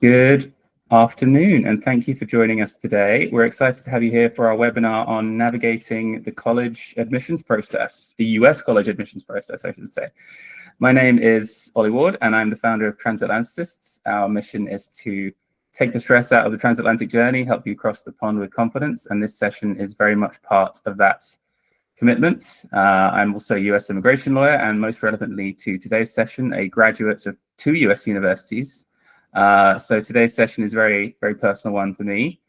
Good afternoon, and thank you for joining us today. We're excited to have you here for our webinar on navigating the college admissions process, the US college admissions process, I should say. My name is Ollie Ward, and I'm the founder of Transatlanticists. Our mission is to take the stress out of the transatlantic journey, help you cross the pond with confidence, and this session is very much part of that commitment. I'm also a US immigration lawyer, and most relevantly to today's session, a graduate of 2 US universities. So today's session is a very, very personal one for me.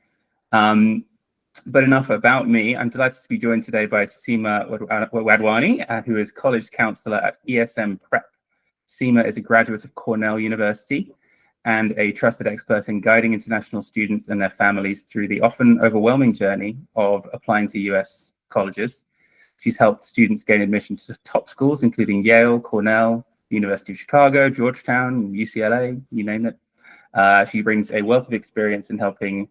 But enough about me. I'm delighted to be joined today by Seema Wadhwani, who is college counselor at ESM Prep. Seema is a graduate of Cornell University and a trusted expert in guiding international students and their families through the often overwhelming journey of applying to US colleges. She's helped students gain admission to top schools, including Yale, Cornell, University of Chicago, Georgetown, UCLA, you name it. She brings a wealth of experience in helping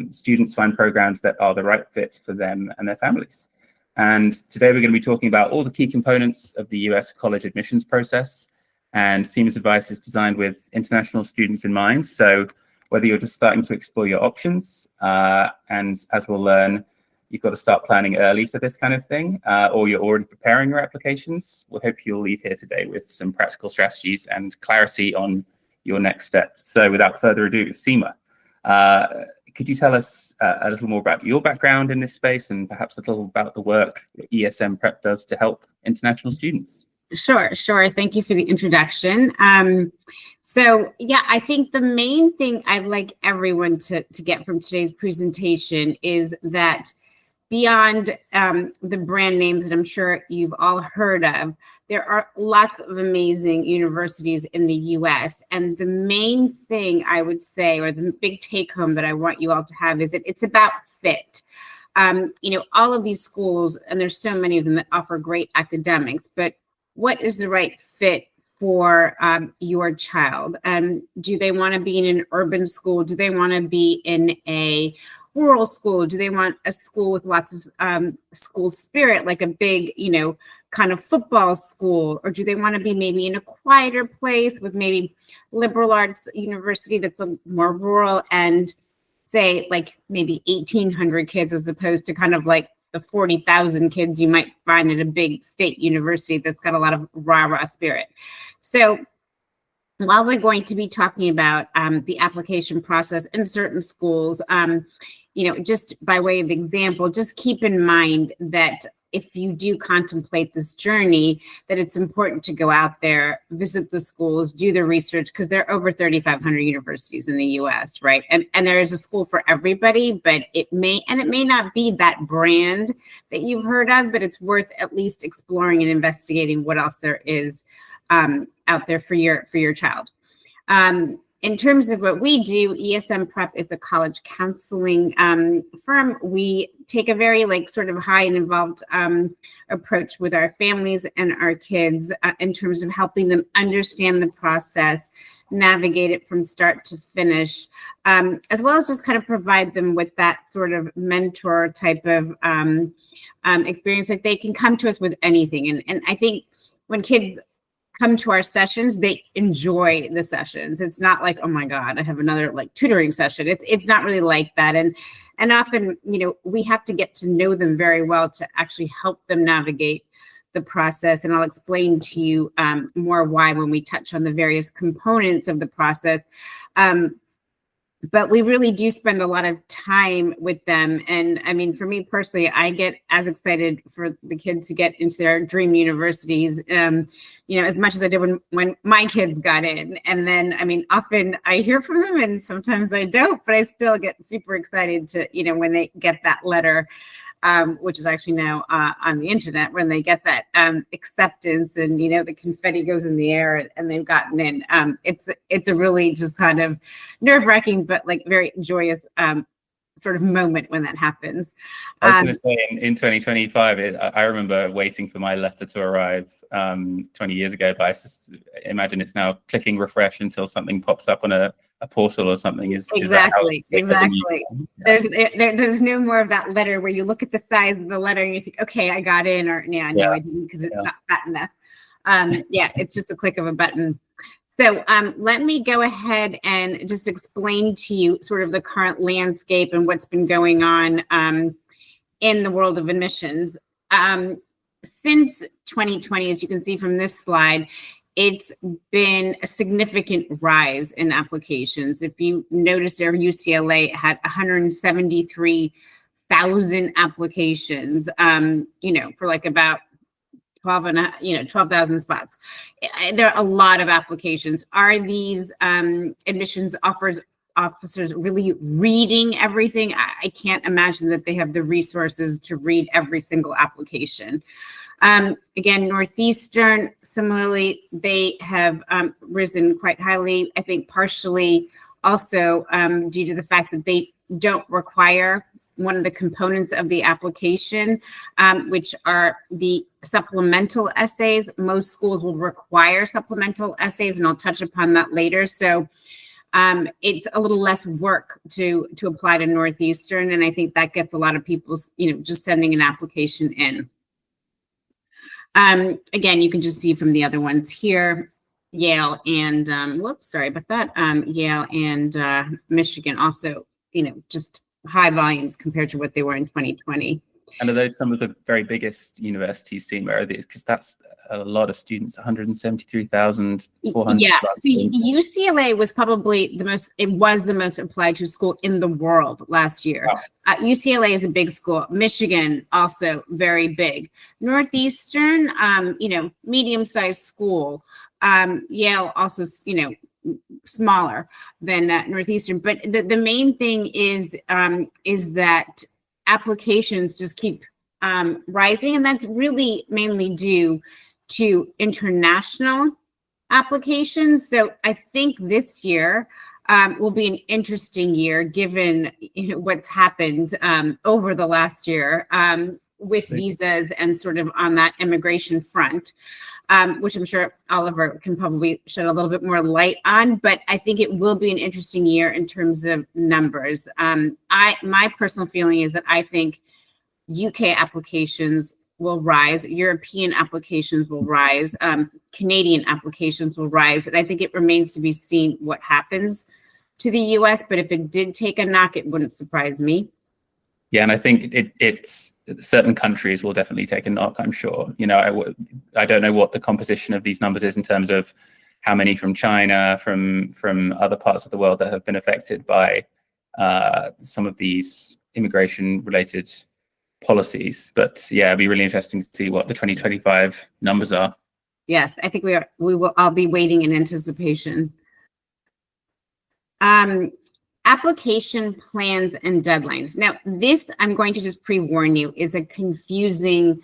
students find programs that are the right fit for them and their families. And today we're going to be talking about all the key components of the US college admissions process. And Seema's advice is designed with international students in mind. So whether you're just starting to explore your options, and as we'll learn, you've got to start planning early for this kind of thing, or you're already preparing your applications, we hope you'll leave here today with some practical strategies and clarity on your next steps. So without further ado, Seema, could you tell us a little more about your background in this space and perhaps a little about the work that ESM Prep does to help international students? Sure. Thank you for the introduction. So yeah, I think the main thing I'd like everyone to get from today's presentation is that beyond the brand names that I'm sure you've all heard of, there are lots of amazing universities in the US. And the main thing I would say, or the big take home that I want you all to have, is that it's about fit. All of these schools, and there's so many of them that offer great academics, but what is the right fit for your child? Do they want to be in an urban school? Do they want to be in a rural school? Do they want a school with lots of school spirit, like a big, kind of football school? Or do they want to be maybe in a quieter place with maybe liberal arts university that's more rural and say like maybe 1,800 kids as opposed to kind of like the 40,000 kids you might find at a big state university that's got a lot of rah-rah spirit? So while we're going to be talking about the application process in certain schools, just by way of example, just keep in mind that if you do contemplate this journey, that it's important to go out there, visit the schools, do the research, because there are over 3,500 universities in the US, right? And there is a school for everybody, but it may not be that brand that you've heard of, but it's worth at least exploring and investigating what else there is out there for your child. In terms of what we do, ESM Prep is a college counseling firm. We take a very sort of high and involved approach with our families and our kids in terms of helping them understand the process, navigate it from start to finish, as well as just kind of provide them with that sort of mentor type of experience that they can come to us with anything. And I think when kids come to our sessions, they enjoy the sessions. It's not like, oh my God, I have another tutoring session. It's not really like that. And often, we have to get to know them very well to actually help them navigate the process. And I'll explain to you more why when we touch on the various components of the process. But we really do spend a lot of time with them. And I mean, for me personally, I get as excited for the kids who get into their dream universities, as much as I did when my kids got in. And then, I mean, often I hear from them and sometimes I don't, but I still get super excited to, when they get that letter, which is actually now on the internet, when they get that acceptance and, the confetti goes in the air and they've gotten in. It's a really just kind of nerve-wracking, but very joyous sort of moment when that happens. I was going to say in 2025, I remember waiting for my letter to arrive 20 years ago, but I just imagine it's now clicking refresh until something pops up on a portal or something. Exactly. There's no more of that letter where you look at the size of the letter and you think, okay, I got in, or no, I didn't because it's not fat enough. It's just a click of a button. So let me go ahead and just explain to you sort of the current landscape and what's been going on in the world of admissions. Since 2020, as you can see from this slide, it's been a significant rise in applications. If you noticed there, UCLA had 173,000 applications, for like about 12,000 spots. There are a lot of applications. Are these admissions officers really reading everything? I can't imagine that they have the resources to read every single application. Again, Northeastern, similarly, they have risen quite highly, I think partially also due to the fact that they don't require one of the components of the application, which are the supplemental essays. Most schools will require supplemental essays, and I'll touch upon that later. So it's a little less work to apply to Northeastern, and I think that gets a lot of people, just sending an application in. Again, you can just see from the other ones here, Yale and, Yale and Michigan also, just high volumes compared to what they were in 2020. And are those some of the very biggest universities, Seema? Because that's a lot of students, 173,400. Yeah, so UCLA was probably the most applied to school in the world last year. Wow. UCLA is a big school. Michigan, also very big. Northeastern, medium-sized school. Yale also, smaller than Northeastern. But the main thing is that applications just keep rising, and that's really mainly due to international applications. So I think this year will be an interesting year given what's happened over the last year with visas and sort of on that immigration front, which I'm sure Oliver can probably shed a little bit more light on, but I think it will be an interesting year in terms of numbers. My personal feeling is that I think UK applications will rise, European applications will rise, Canadian applications will rise, and I think it remains to be seen what happens to the US, but if it did take a knock, it wouldn't surprise me. Yeah, and I think it's certain countries will definitely take a knock, I'm sure. I don't know what the composition of these numbers is in terms of how many from China, from other parts of the world that have been affected by some of these immigration-related policies. But yeah, it'd be really interesting to see what the 2025 numbers are. Yes, I think we will all be waiting in anticipation. Application plans and deadlines. Now, this, I'm going to just pre-warn you, is a confusing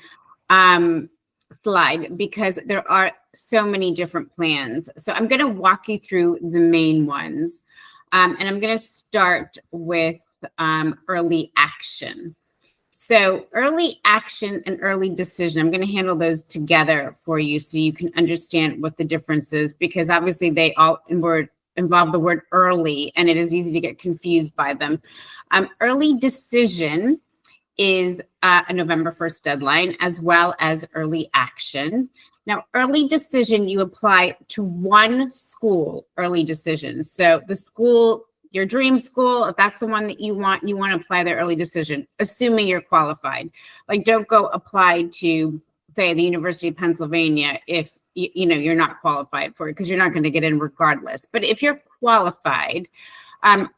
slide because there are so many different plans. So I'm going to walk you through the main ones. And I'm going to start with early action. So early action and early decision, I'm going to handle those together for you so you can understand what the difference is, because obviously they all involve the word early, and it is easy to get confused by them. Early decision is a November 1st deadline, as well as early action. Now, early decision, you apply to one school early decision. So the school, your dream school, if that's the one that you want to apply the early decision, assuming you're qualified. Like, don't go apply to, say, the University of Pennsylvania if you're not qualified for it, because you're not going to get in regardless. But if you're qualified,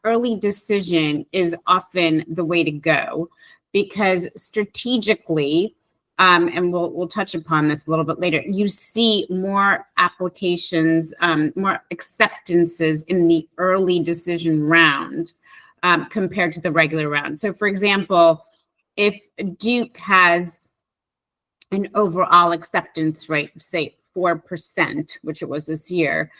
early decision is often the way to go, because strategically, and we'll touch upon this a little bit later, you see more applications, more acceptances in the early decision round compared to the regular round. So for example, if Duke has an overall acceptance rate, say 4%, which it was this year,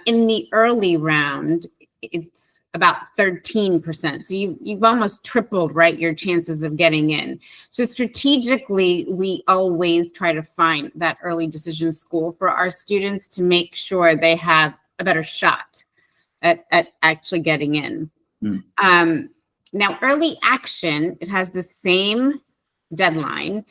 in the early round, it's about 13%. So you've almost tripled, right, your chances of getting in. So strategically, we always try to find that early decision school for our students to make sure they have a better shot at actually getting in. Now, early action, it has the same deadline,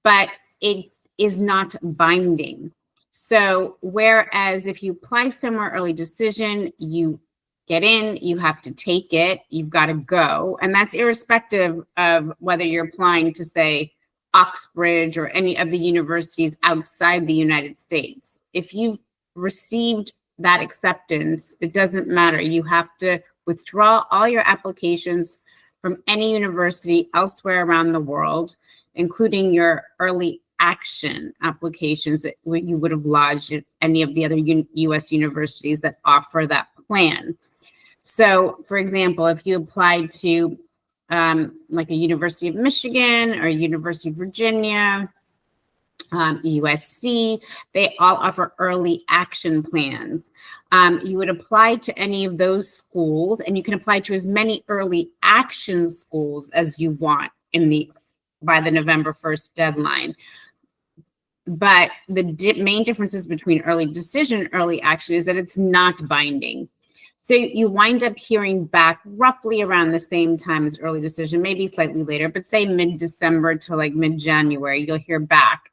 but it is not binding. So whereas if you apply somewhere early decision, you get in, you have to take it, you've got to go. And that's irrespective of whether you're applying to, say, Oxbridge or any of the universities outside the United States. If you've received that acceptance, it doesn't matter. You have to withdraw all your applications from any university elsewhere around the world, including your early action applications that you would have lodged at any of the other U.S. universities that offer that plan. So, for example, if you applied to like a University of Michigan or University of Virginia, USC, they all offer early action plans. You would apply to any of those schools, and you can apply to as many early action schools as you want by the November 1st deadline. But the main differences between early decision and early action is that it's not binding. So you wind up hearing back roughly around the same time as early decision, maybe slightly later, but say mid-December to like mid-January, you'll hear back.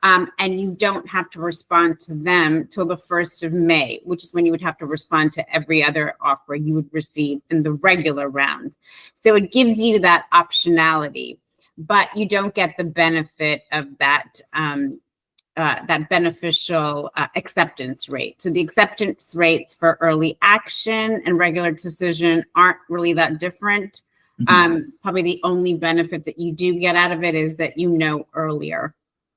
And you don't have to respond to them till the 1st of May, which is when you would have to respond to every other offer you would receive in the regular round. So it gives you that optionality, but you don't get the benefit of that that beneficial acceptance rate. So the acceptance rates for early action and regular decision aren't really that different. Mm-hmm. Probably the only benefit that you do get out of it is that you know earlier.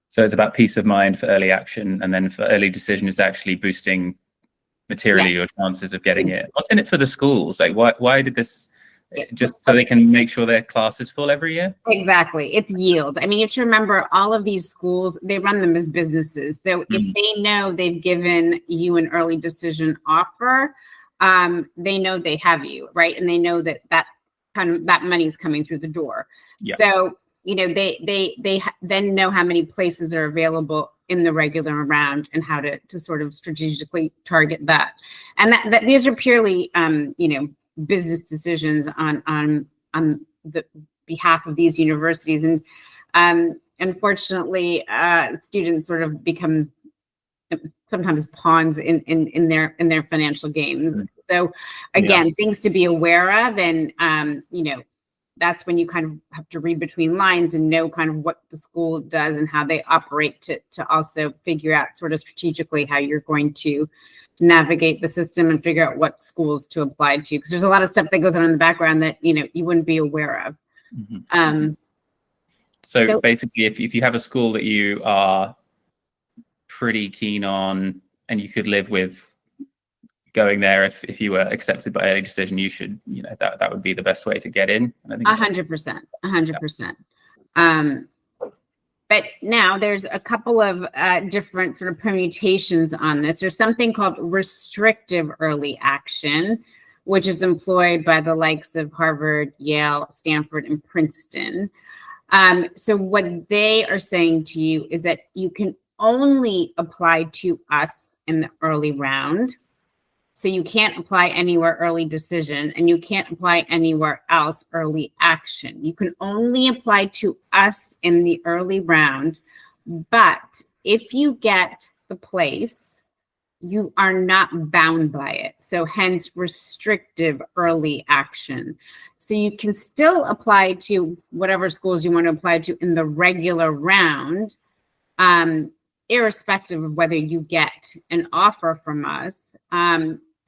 So it's about peace of mind for early action, and then for early decision is actually boosting materially your chances of getting it. What's in it for the schools? Like, why did this? Just so they can make sure their class is full every year? Exactly. It's yield. I mean, you have to remember all of these schools, they run them as businesses. So if they know they've given you an early decision offer, they know they have you, right? And they know that money is coming through the door. Yeah. So, you know, they then know how many places are available in the regular round and how to sort of strategically target that. And that these are purely, business decisions on the behalf of these universities. And unfortunately, students sort of become sometimes pawns in their financial games. So again, things to be aware of, and that's when you kind of have to read between lines and know kind of what the school does and how they operate to also figure out sort of strategically how you're going to navigate the system and figure out what schools to apply to, because there's a lot of stuff that goes on in the background that you wouldn't be aware of. Mm-hmm. So basically, if you have a school that you are pretty keen on and you could live with going there, if you were accepted by early decision, you should, that would be the best way to get in. 100%. But now there's a couple of different sort of permutations on this. There's something called restrictive early action, which is employed by the likes of Harvard, Yale, Stanford, and Princeton. So what they are saying to you is that you can only apply to us in the early round. So you can't apply anywhere early decision, and you can't apply anywhere else early action. You can only apply to us in the early round, but if you get the place, you are not bound by it. So hence restrictive early action. So you can still apply to whatever schools you want to apply to in the regular round, irrespective of whether you get an offer from us.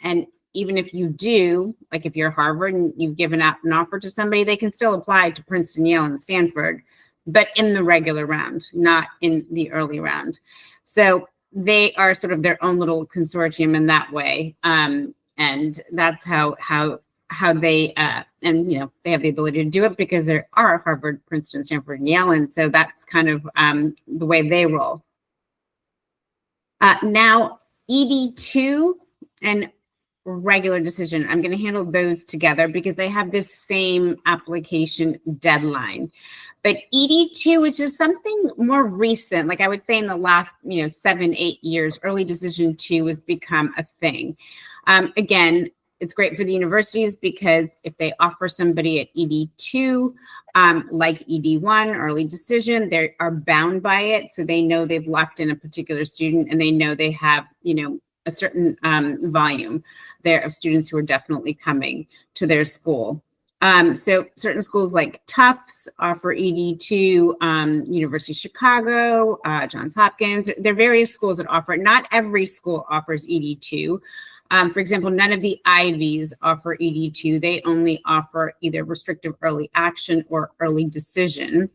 And even if you do, like if you're Harvard and you've given out an offer to somebody, they can still apply to Princeton, Yale, and Stanford, but in the regular round, not in the early round. So they are sort of their own little consortium in that way. And that's how they, they have the ability to do it because there are Harvard, Princeton, Stanford, and Yale. And so that's kind of the way they roll. Now, ED2 and regular decision, I'm going to handle those together because they have this same application deadline. But ED2, which is something more recent, like I would say in the last 7-8 years, early decision 2 has become a thing. Again, It's great for the universities because if they offer somebody at ED2, like ED1, early decision, they are bound by it. So they know they've locked in a particular student and they know they have, a certain volume there of students who are definitely coming to their school. So certain schools like Tufts offer ED2, University of Chicago, Johns Hopkins. There are various schools that offer it. Not every school offers ED2. For example, none of the Ivies offer ED2. They only offer either restrictive early action or early decision,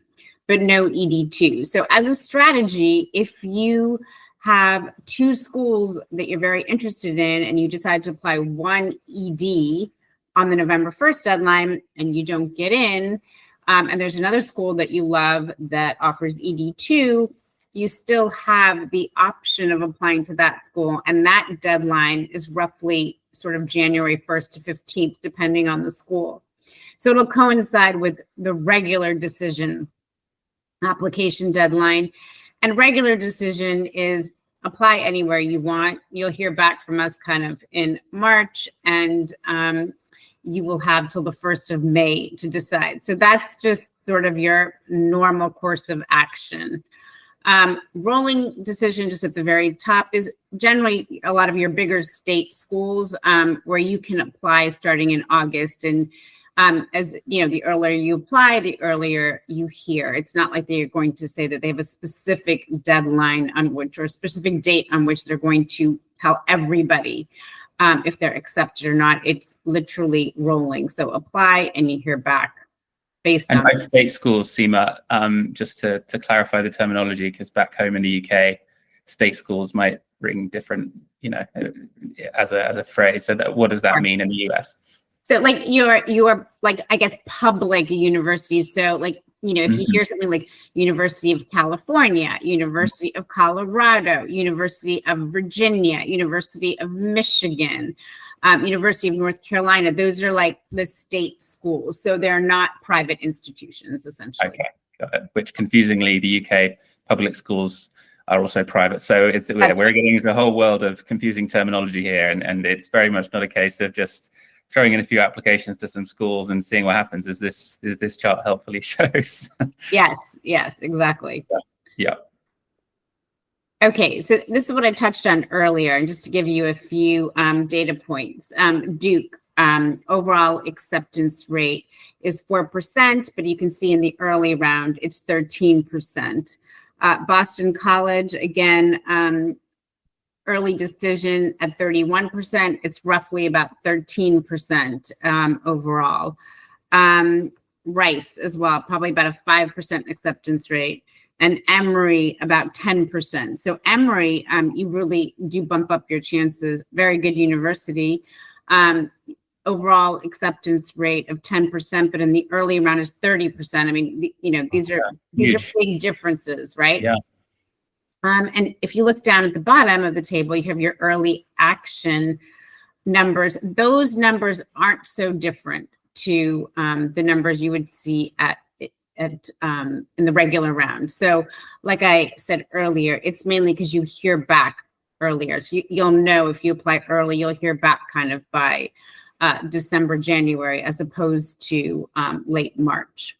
but no ED2. So as a strategy, if you have two schools that you're very interested in and you decide to apply one ED on the November 1st deadline and you don't get in, and there's another school that you love that offers ED2, you still have the option of applying to that school. And that deadline is roughly sort of January 1st to 15th, depending on the school. So it'll coincide with the regular decision application deadline. And regular decision is apply anywhere you want. You'll hear back from us kind of in March, and you will have till the 1st of May to decide. So that's just sort of your normal course of action. Rolling decision just at the very top is generally a lot of your bigger state schools where you can apply starting in August. And as you know, the earlier you apply, the earlier you hear. It's not like they're going to say that they have a specific deadline on which, or a specific date on which they're going to tell everybody if they're accepted or not. It's literally rolling. So apply and you hear back based on. And by state schools, Seema, just to clarify the terminology, because back home in the UK, state schools might ring different, as a phrase. So that, what does that mean in the US? So like your like, I guess, public universities. So like, if you hear something like University of California, University of Colorado, University of Virginia, University of Michigan, University of North Carolina, those are like the state schools. So they're not private institutions, essentially. Okay, got it. Which confusingly, the UK public schools are also private. So we're getting into a whole world of confusing terminology here. And it's very much not a case of just throwing in a few applications to some schools and seeing what happens, as this chart helpfully shows. Yes, exactly. Yeah. Okay, so this is what I touched on earlier, and just to give you a few data points. Duke, overall acceptance rate is 4%, but you can see in the early round, it's 13%. Boston College, again, early decision at 31%. It's roughly about 13% overall. Rice as well, probably about a 5% acceptance rate. And Emory, about 10%. So Emory, you really do bump up your chances. Very good university. Overall acceptance rate of 10%, but in the early round is 30%. I mean, these are big differences, right? Yeah. And if you look down at the bottom of the table, you have your early action numbers. Those numbers aren't so different to the numbers you would see in the regular round. So like I said earlier, it's mainly because you hear back earlier. So you'll know if you apply early, you'll hear back kind of by December, January, as opposed to late March.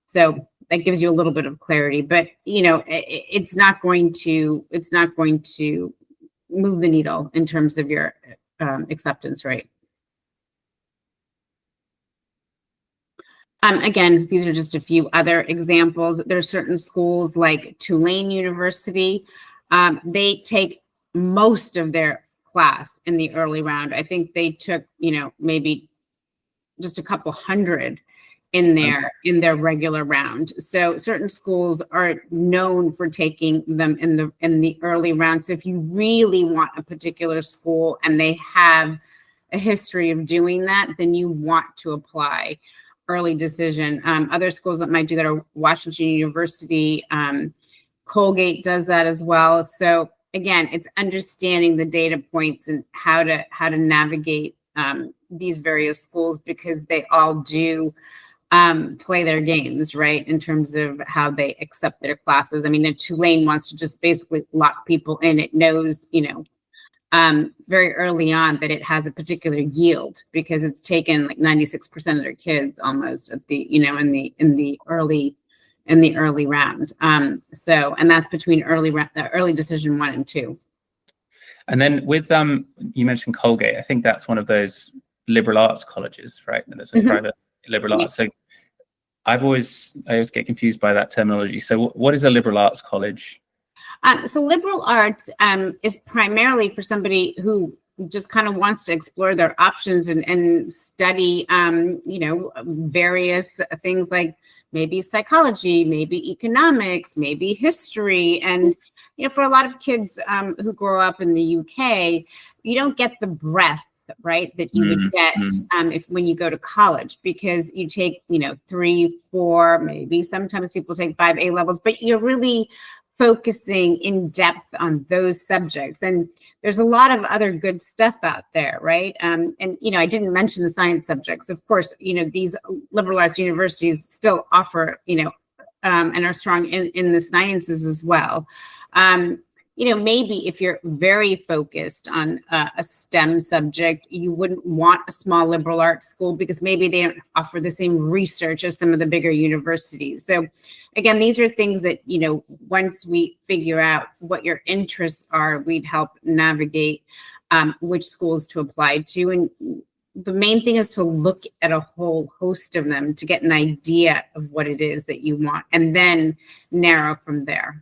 So that gives you a little bit of clarity, but it's not going to move the needle in terms of your acceptance rate. Again, these are just a few other examples. There are certain schools like Tulane University. They take most of their class in the early round. I think they took, maybe just a couple hundred in their regular round. So certain schools are known for taking them in the early round. So if you really want a particular school and they have a history of doing that, then you want to apply early decision. Other schools that might do that are Washington University. Colgate does that as well. So again, it's understanding the data points and how to navigate these various schools, because they all do play their games, right, in terms of how they accept their classes. I mean, if Tulane wants to just basically lock people in, it knows, very early on that it has a particular yield because it's taken like 96% of their kids almost at the, in the early round. So, and that's between early decision 1 and 2. And then with you mentioned Colgate. I think that's one of those liberal arts colleges, right? That's a private liberal arts. So I always get confused by that terminology. So what is a liberal arts college? So liberal arts is primarily for somebody who just kind of wants to explore their options and study, various things like maybe psychology, maybe economics, maybe history. And, for a lot of kids who grow up in the UK, you don't get the breadth, right, that you would get when you go to college, because you take, 3, 4, maybe sometimes people take 5 A levels, but you're really focusing in depth on those subjects. And there's a lot of other good stuff out there, right? And, I didn't mention the science subjects. Of course, these liberal arts universities still offer, and are strong in the sciences as well. Maybe if you're very focused on a STEM subject, you wouldn't want a small liberal arts school because maybe they don't offer the same research as some of the bigger universities. So again, these are things that, once we figure out what your interests are, we'd help navigate which schools to apply to. And the main thing is to look at a whole host of them to get an idea of what it is that you want and then narrow from there.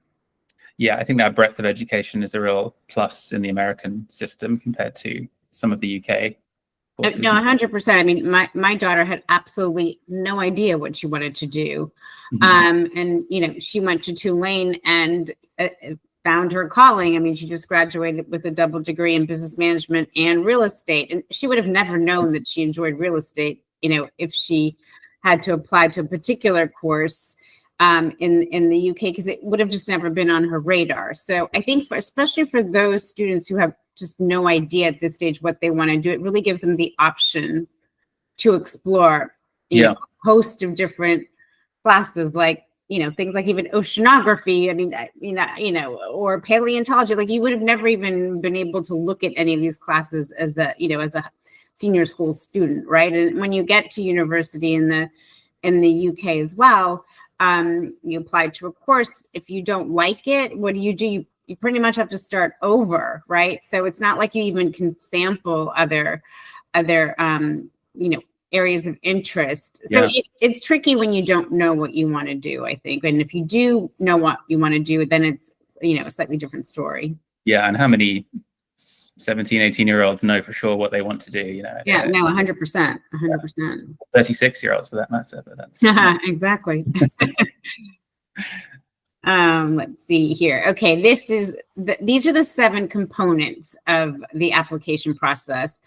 Yeah, I think that breadth of education is a real plus in the American system compared to some of the UK courses. No, 100%. I mean, my daughter had absolutely no idea what she wanted to do. And, she went to Tulane and found her calling. I mean, she just graduated with a double degree in business management and real estate. And she would have never known that she enjoyed real estate, if she had to apply to a particular course in the UK, because it would have just never been on her radar. So I think especially for those students who have just no idea at this stage what they want to do, it really gives them the option to explore a host of different classes, like, things like even oceanography, or paleontology. Like, you would have never even been able to look at any of these classes as a senior school student, right? And when you get to university in the UK as well, you apply to a course. If you don't like it, what do? You pretty much have to start over, right? So it's not like you even can sample other areas of interest. So it's tricky when you don't know what you want to do, I think. And if you do know what you want to do, then it's, a slightly different story. Yeah. And how many 17, 18-year-olds know for sure what they want to do, Yeah, no, 100%. 100%. 36-year-olds for that matter, but that's exactly. Let's see here. Okay, these are the 7 components of the application process.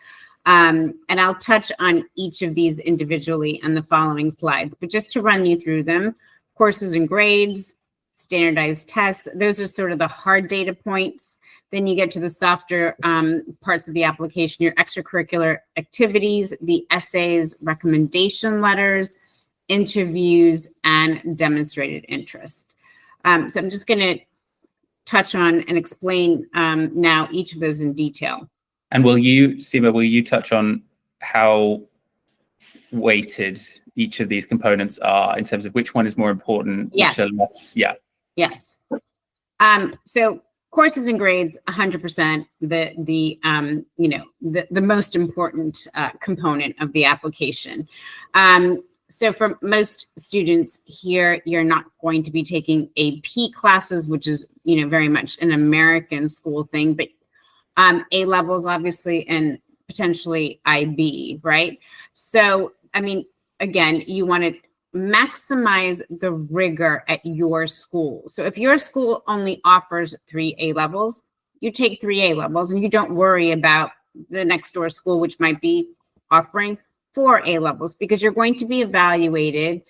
And I'll touch on each of these individually on the following slides, but just to run you through them: courses and grades, standardized tests. Those are sort of the hard data points. Then you get to the softer parts of the application: your extracurricular activities, the essays, recommendation letters, interviews, and demonstrated interest. So I'm just going to touch on and explain now each of those in detail. And Seema, will you touch on how weighted each of these components are in terms of which one is more important? Yes. Which are less? Yeah. Yes. So courses and grades, 100%, the most important component of the application. So for most students here, you're not going to be taking AP classes, which is, very much an American school thing, but A levels, obviously, and potentially IB, right? So, again, you want to maximize the rigor at your school. So if your school only offers 3 A levels, you take 3 A levels and you don't worry about the next door school, which might be offering 4 A levels, because you're going to be evaluated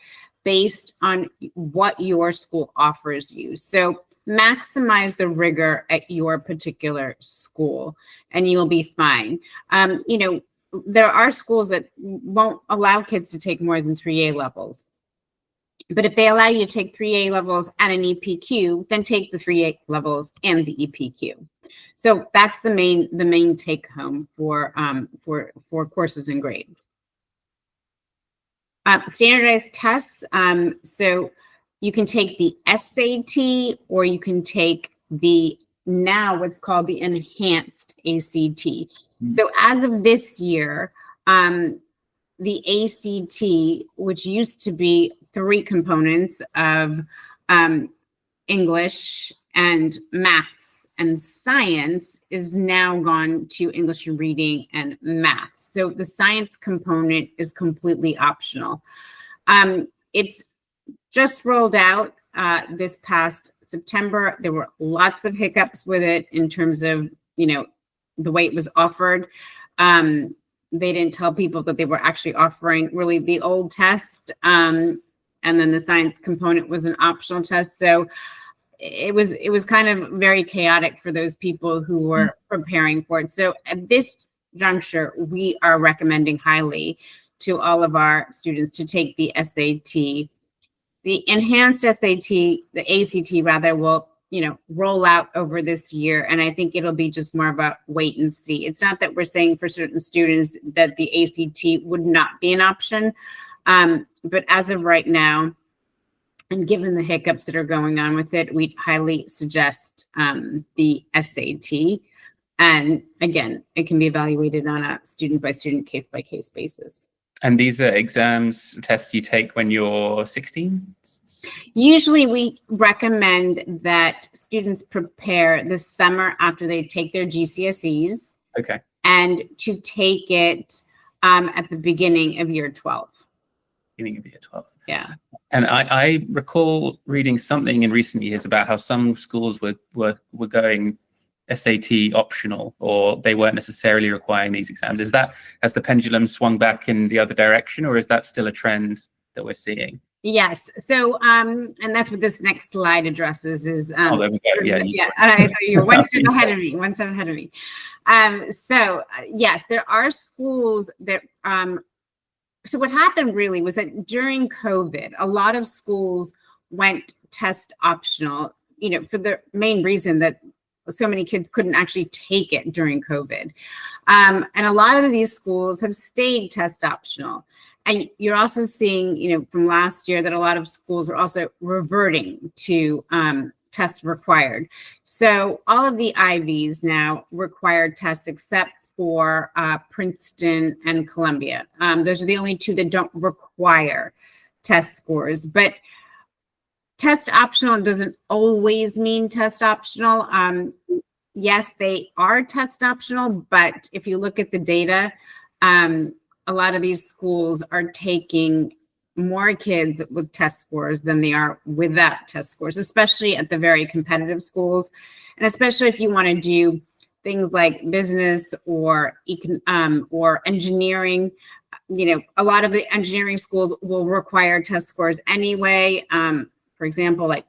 based on what your school offers you. So maximize the rigor at your particular school and you will be fine. There are schools that won't allow kids to take more than 3 A levels. But if they allow you to take 3 A levels and an EPQ, then take the 3 A levels and the EPQ. So that's the main take home for courses and grades. Standardized tests. So you can take the SAT, or you can take the now what's called the enhanced ACT. So as of this year, the ACT, which used to be 3 components of English and maths and science, is now gone to English and reading and math. So the science component is completely optional. It's just rolled out this past September. There were lots of hiccups with it in terms of, the way it was offered. They didn't tell people that they were actually offering really the old test. And then the science component was an optional test. So it was kind of very chaotic for those people who were preparing for it. So at this juncture, we are recommending highly to all of our students to take the SAT. The enhanced SAT, the ACT rather, will roll out over this year. And I think it'll be just more about wait and see. It's not that we're saying for certain students that the ACT would not be an option. But as of right now, and given the hiccups that are going on with it, we highly suggest the SAT. And again, it can be evaluated on a student by student, case by case basis. And these are exams, tests you take when you're 16? Usually we recommend that students prepare this summer after they take their GCSEs. Okay. And to take it at the beginning of year 12. Beginning of year 12. Yeah. And I recall reading something in recent years about how some schools were going SAT optional, or they weren't necessarily requiring these exams. Has the pendulum swung back in the other direction, or is that still a trend that we're seeing? Yes. So, and that's what this next slide addresses is. There we go. Yeah. So you're one step ahead of me. So yes, there are schools that, so what happened really was that during COVID, a lot of schools went test optional, for the main reason that so many kids couldn't actually take it during COVID. And a lot of these schools have stayed test optional. And you're also seeing, from last year that a lot of schools are also reverting to tests required. So all of the Ivies now require tests except for Princeton and Columbia. Those are the only 2 that don't require test scores. But test optional doesn't always mean test optional. Yes, they are test optional, but if you look at the data, a lot of these schools are taking more kids with test scores than they are without test scores, especially at the very competitive schools. And especially if you want to do things like business or engineering, a lot of the engineering schools will require test scores anyway. For example, like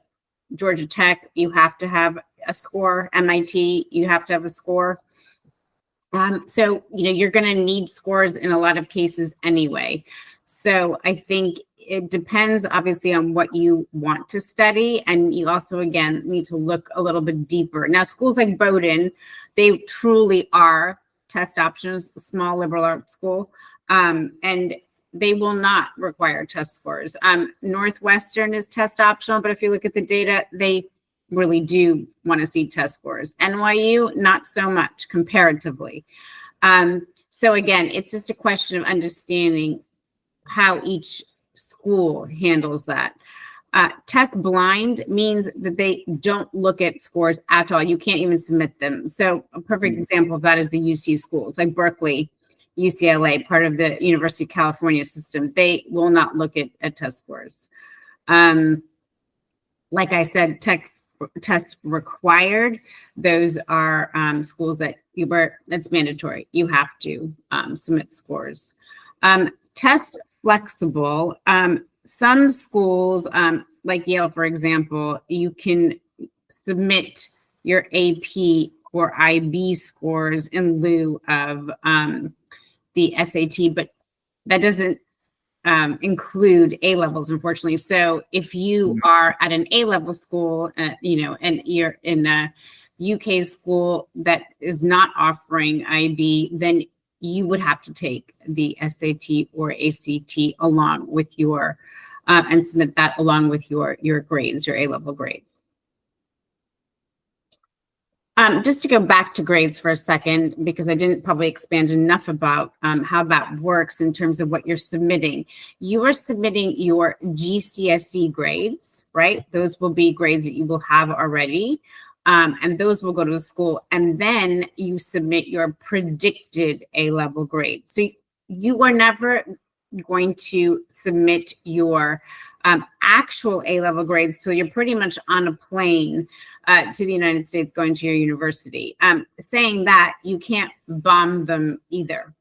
Georgia Tech, you have to have a score. MIT, you have to have a score. So, you're going to need scores in a lot of cases anyway. So I think it depends obviously on what you want to study. And you also, again, need to look a little bit deeper. Now, schools like Bowdoin, they truly are test options, small liberal arts school. And they will not require test scores. Northwestern is test optional, but if you look at the data, they really do want to see test scores. NYU, not so much comparatively. So again, it's just a question of understanding how each school handles that. Test blind means that they don't look at scores at all. You can't even submit them. So a perfect example of that is the UC schools, like Berkeley, UCLA, part of the University of California system. They will not look at test scores. Like I said, test required. Those are schools that that's mandatory. You have to submit scores. Test flexible. Some schools, like Yale, for example, you can submit your AP or IB scores in lieu of the SAT, but that doesn't include A levels, unfortunately. So if you are at an A level school, and you're in a UK school that is not offering IB, then you would have to take the SAT or ACT along with your and submit that along with your grades, your A level grades. Just to go back to grades for a second, because I didn't probably expand enough about how that works in terms of what you're submitting. You are submitting your GCSE grades, right? Those will be grades that you will have already, and those will go to the school. And then you submit your predicted A-level grades. So you are never going to submit your actual A-level grades till you're pretty much on a plane to the United States going to your university. Saying that, you can't bomb them either.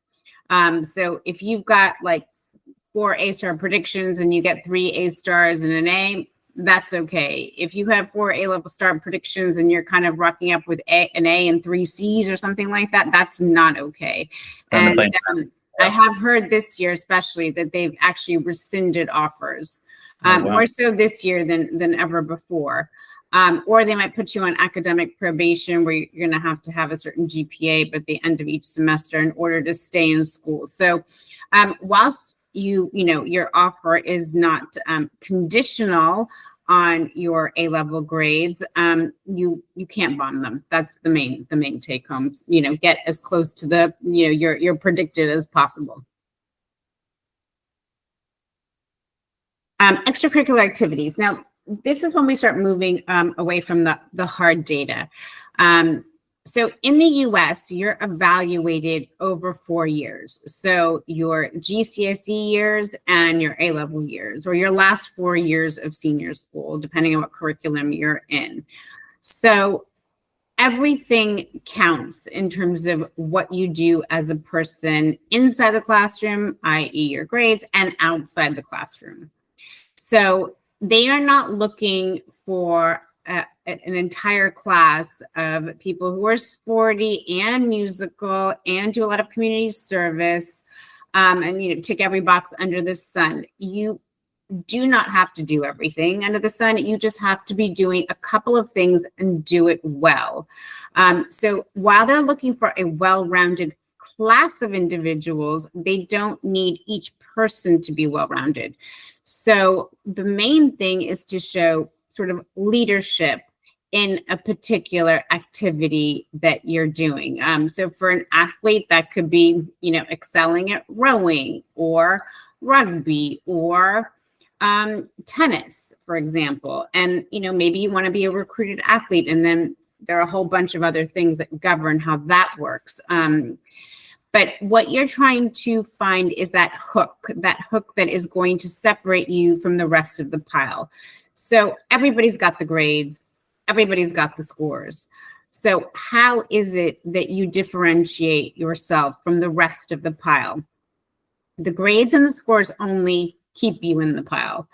So if you've got like 4 A-star predictions and you get 3 A-stars and an A, that's okay. If you have 4 A-level star predictions and you're kind of rocking up with an A and 3 C's or something like that, that's not okay. And I have heard this year especially that they've actually rescinded offers. More so this year than ever before. Or they might put you on academic probation where you're going to have a certain GPA by the end of each semester in order to stay in school. So whilst your offer is not conditional on your A-level grades, you can't bomb them. That's the main take home. Get as close to the your predicted as possible. Extracurricular activities. Now, this is when we start moving away from the hard data. So in the US, you're evaluated over 4 years. So your GCSE years and your A-level years, or your last 4 years of senior school, depending on what curriculum you're in. So everything counts in terms of what you do as a person inside the classroom, i.e. your grades, and outside the classroom. So they are not looking for an entire class of people who are sporty and musical and do a lot of community service and tick every box under the sun. You do not have to do everything under the sun. You just have to be doing a couple of things and do it well. So while they're looking for a well-rounded class of individuals, they don't need each person to be well-rounded. So the main thing is to show sort of leadership in a particular activity that you're doing. So for an athlete, that could be, excelling at rowing or rugby or tennis, for example. And, maybe you want to be a recruited athlete, and then there are a whole bunch of other things that govern how that works. But what you're trying to find is that hook that is going to separate you from the rest of the pile. So everybody's got the grades, everybody's got the scores. So how is it that you differentiate yourself from the rest of the pile? The grades and the scores only keep you in the pile.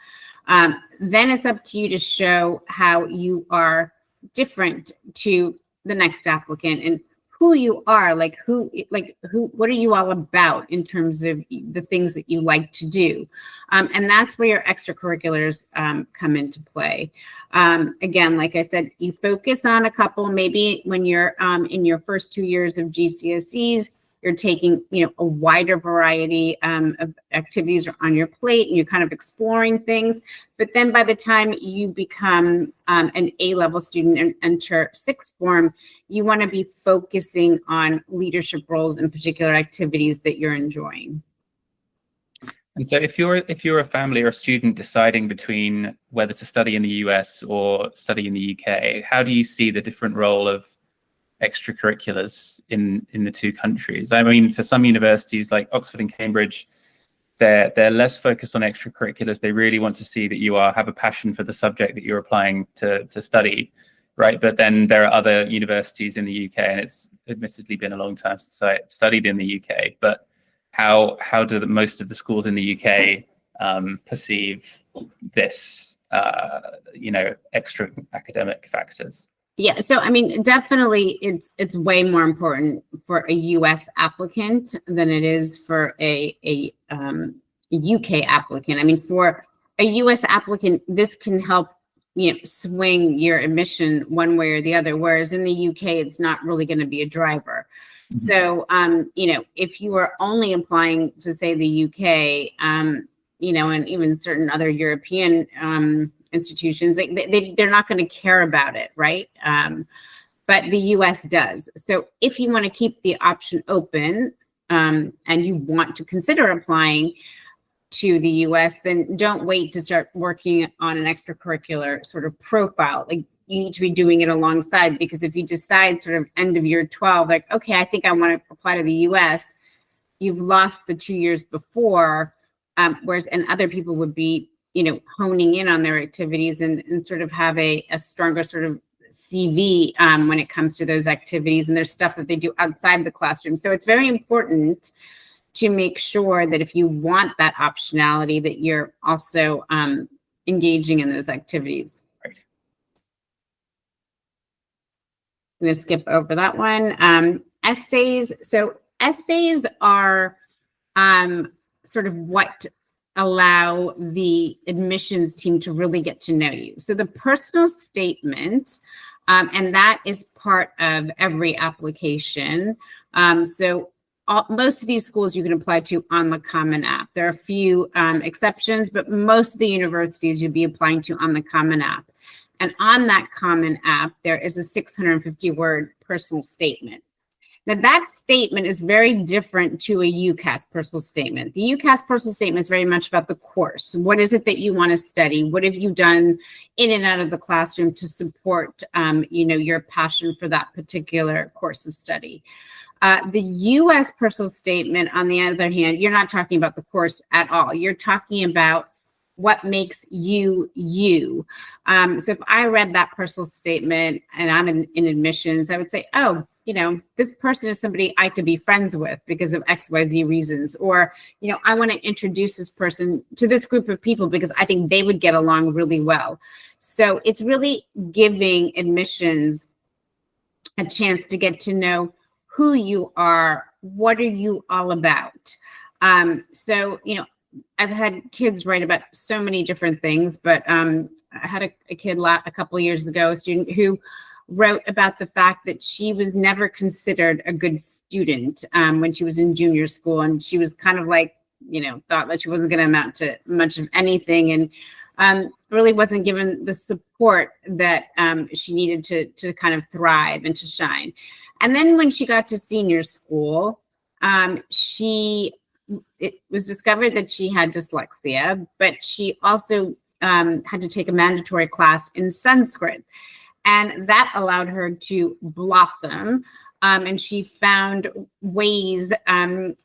Then it's up to you to show how you are different to the next applicant and who you are, what are you all about in terms of the things that you like to do? And that's where your extracurriculars come into play. Again, like I said, you focus on a couple, maybe when you're in your first 2 years of GCSEs, you're taking, a wider variety of activities on your plate and you're kind of exploring things. But then by the time you become an A-level student and enter sixth form, you want to be focusing on leadership roles and particular activities that you're enjoying. And so if you're a family or a student deciding between whether to study in the US or study in the UK, how do you see the different role of extracurriculars in the two countries? I mean, for some universities like Oxford and Cambridge, they're less focused on extracurriculars. They really want to see that you have a passion for the subject that you're applying to study, right? But then there are other universities in the UK, and it's admittedly been a long time since I studied in the UK, but how do most of the schools in the UK perceive this, extra academic factors? Yeah, so I mean, definitely it's way more important for a US applicant than it is for a UK applicant. I mean, for a US applicant, this can help, swing your admission one way or the other, whereas in the UK, it's not really going to be a driver. So, if you are only applying to, say, the UK, and even certain other European institutions, they're not going to care about it, right? But the US does. So if you want to keep the option open and you want to consider applying to the US, then don't wait to start working on an extracurricular sort of profile. Like, you need to be doing it alongside, because if you decide sort of end of year 12, like, okay, I think I want to apply to the US, you've lost the 2 years before, whereas, and other people would be, honing in on their activities and sort of have a stronger sort of CV when it comes to those activities, and there's stuff that they do outside the classroom. So it's very important to make sure that if you want that optionality, that you're also engaging in those activities. Right. I'm going to skip over that one. Essays. So essays are sort of what allow the admissions team to really get to know you. So the personal statement, and that is part of every application. Most of these schools you can apply to on the Common App. There are a few exceptions, but most of the universities you'll be applying to on the Common App. And on that Common App, there is a 650-word personal statement. Now, that statement is very different to a UCAS personal statement. The UCAS personal statement is very much about the course. What is it that you want to study? What have you done in and out of the classroom to support, your passion for that particular course of study? The U.S. personal statement, on the other hand, you're not talking about the course at all. You're talking about what makes you, you. So if I read that personal statement and I'm in admissions, I would say, oh, this person is somebody I could be friends with because of XYZ reasons. Or, I want to introduce this person to this group of people because I think they would get along really well. So it's really giving admissions a chance to get to know who you are, what are you all about. I've had kids write about so many different things, but I had a kid a couple of years ago, a student who wrote about the fact that she was never considered a good student when she was in junior school, and she was kind of like, thought that she wasn't going to amount to much of anything, and really wasn't given the support that she needed to kind of thrive and to shine. And then when she got to senior school, it was discovered that she had dyslexia, but she also had to take a mandatory class in Sanskrit. And that allowed her to blossom. And she found ways and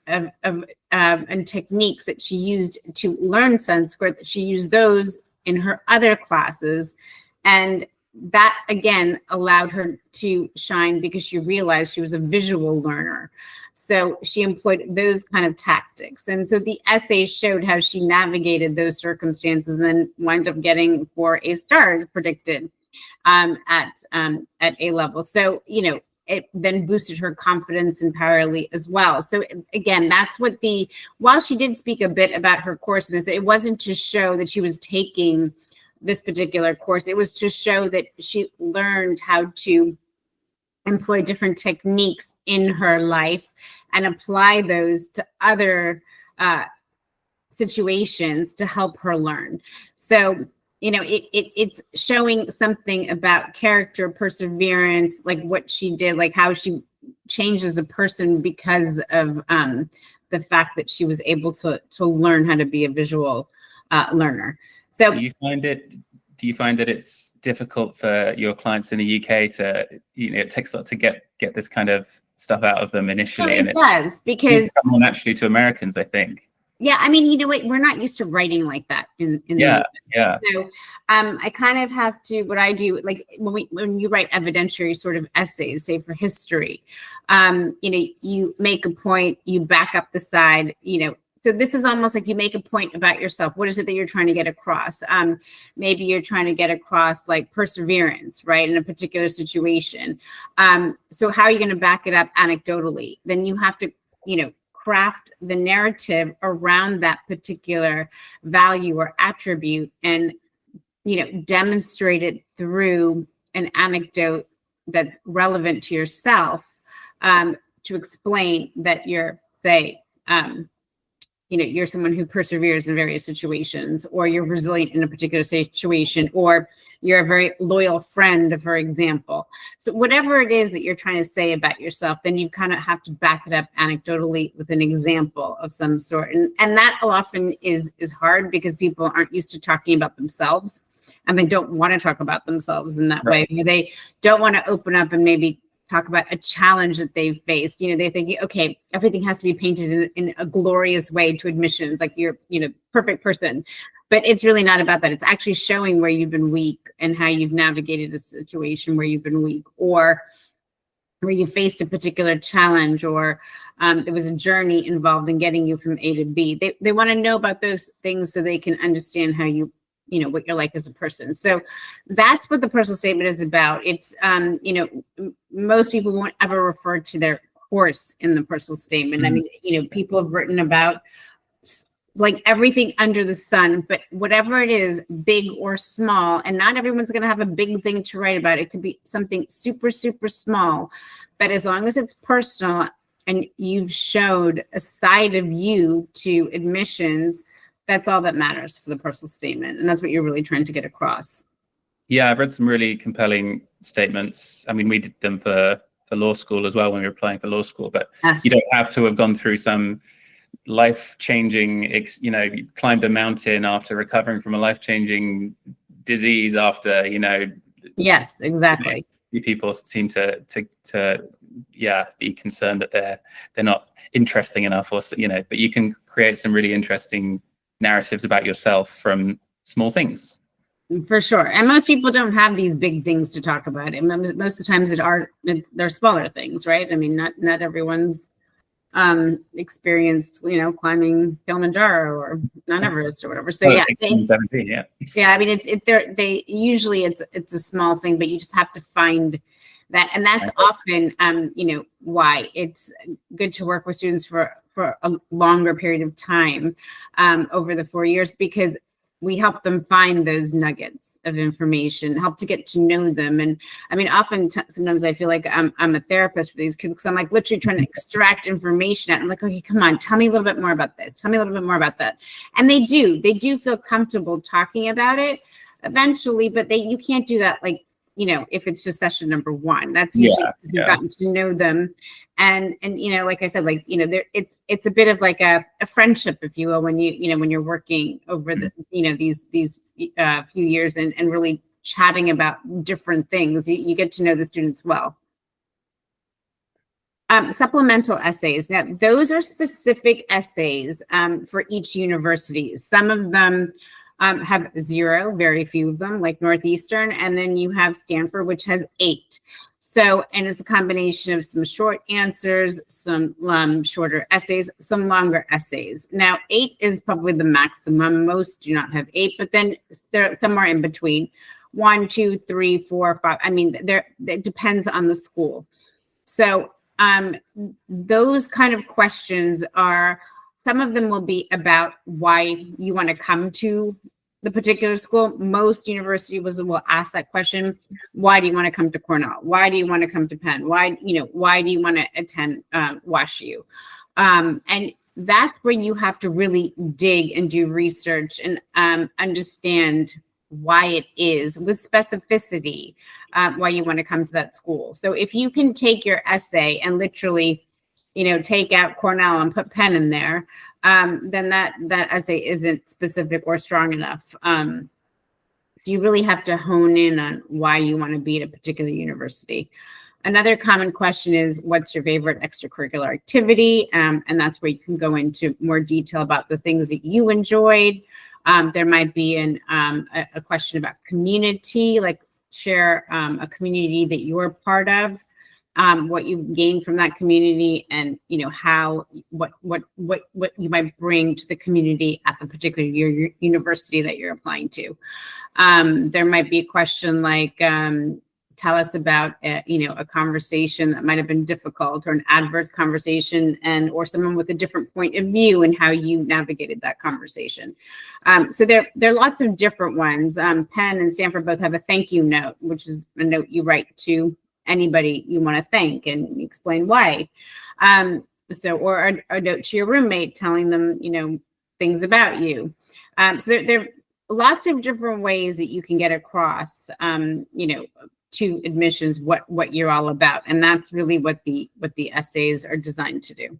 techniques that she used to learn Sanskrit, that she used those in her other classes. And that, again, allowed her to shine because she realized she was a visual learner. So she employed those kind of tactics. And so the essay showed how she navigated those circumstances and then wound up getting 4 A stars predicted at A level. So, it then boosted her confidence entirely as well. So again, that's what while she did speak a bit about her course, it wasn't to show that she was taking this particular course. It was to show that she learned how to employ different techniques in her life and apply those to other situations to help her learn. So, it's showing something about character, perseverance, like what she did, like how she changed as a person because of the fact that she was able to learn how to be a visual learner. So do you find that it's difficult for your clients in the UK to, it takes a lot to get this kind of stuff out of them initially? It does, because it's come more naturally to Americans, I think. Yeah, I mean, we're not used to writing like that in the US. Yeah. So I kind of have to, what I do, like when you write evidentiary sort of essays, say for history, you make a point, you back up the side, so this is almost like you make a point about yourself. What is it that you're trying to get across? Maybe you're trying to get across like perseverance, right, in a particular situation. So how are you going to back it up anecdotally? Then you have to, craft the narrative around that particular value or attribute and, demonstrate it through an anecdote that's relevant to yourself, to explain that you're, say, you're someone who perseveres in various situations, or you're resilient in a particular situation, or you're a very loyal friend, for example. So whatever it is that you're trying to say about yourself, then you kind of have to back it up anecdotally with an example of some sort. And that often is hard because people aren't used to talking about themselves, and they don't want to talk about themselves in that way. They don't want to open up and maybe talk about a challenge that they've faced. They think, okay, everything has to be painted in a glorious way to admissions, like you're, perfect person. But it's really not about that. It's actually showing where you've been weak and how you've navigated a situation where you've been weak, or where you faced a particular challenge, or there was a journey involved in getting you from A to B. They want to know about those things so they can understand how you what you're like as a person. So that's what the personal statement is about. It's, most people won't ever refer to their course in the personal statement. Mm-hmm. I mean, people have written about like everything under the sun, but whatever it is, big or small, and not everyone's going to have a big thing to write about. It could be something super, super small, but as long as it's personal and you've showed a side of you to admissions, that's all that matters for the personal statement. And that's what you're really trying to get across. Yeah, I've read some really compelling statements. I mean, we did them for law school as well when we were applying for law school, but Yes. You don't have to have gone through some life-changing, you climbed a mountain after recovering from a life-changing disease after, Yes, exactly. People seem to be concerned that they're not interesting enough, or but you can create some really interesting narratives about yourself from small things. For sure. And most people don't have these big things to talk about. And most of the times they're smaller things, right? I mean, not everyone's experienced, climbing Kilimanjaro or Mount Everest or whatever. So yeah, 16, 17, yeah. Yeah, I mean, they usually it's a small thing, but you just have to find that, and that's often why it's good to work with students for a longer period of time over the 4 years, because we help them find those nuggets of information, help to get to know them. And I mean, sometimes I feel like I'm a therapist for these kids, because I'm like literally trying to extract information out. I'm like, okay, come on, tell me a little bit more about this. Tell me a little bit more about that. And they do feel comfortable talking about it eventually, but you can't do that like, if it's just session number one. That's usually you've gotten to know them. And like I said, like, it's a bit of like a friendship, if you will, when when you're working over the, these few years and really chatting about different things, you get to know the students well. Supplemental essays. Now, those are specific essays for each university. Some of them have 0, very few of them, like Northeastern, and then you have Stanford, which has 8. So, and it's a combination of some short answers, some shorter essays, some longer essays. Now, 8 is probably the maximum. Most do not have 8, but then there are somewhere in between 1, 2, 3, 4, 5. I mean, it depends on the school. So, those kind of questions are, some of them will be about why you want to come to the particular school. Most universities will ask that question. Why do you want to come to Cornell? Why do you want to come to Penn? Why do you want to attend WashU? And that's where you have to really dig and do research and understand why it is with specificity, why you want to come to that school. So if you can take your essay and literally take out Cornell and put Penn in there, then that essay isn't specific or strong enough. You really have to hone in on why you want to be at a particular university. Another common question is, what's your favorite extracurricular activity? And that's where you can go into more detail about the things that you enjoyed. There might be a question about community, like share a community that you're part of. What you gain from that community, and how what you might bring to the community at the particular university that you're applying to. There might be a question like tell us about a conversation that might have been difficult, or an adverse conversation, or someone with a different point of view, and how you navigated that conversation. So there are lots of different ones. Penn and Stanford both have a thank you note, which is a note you write to anybody you want to thank and explain why. Or a note to your roommate telling them, things about you. So there are lots of different ways that you can get across, to admissions what you're all about, and that's really what the essays are designed to do.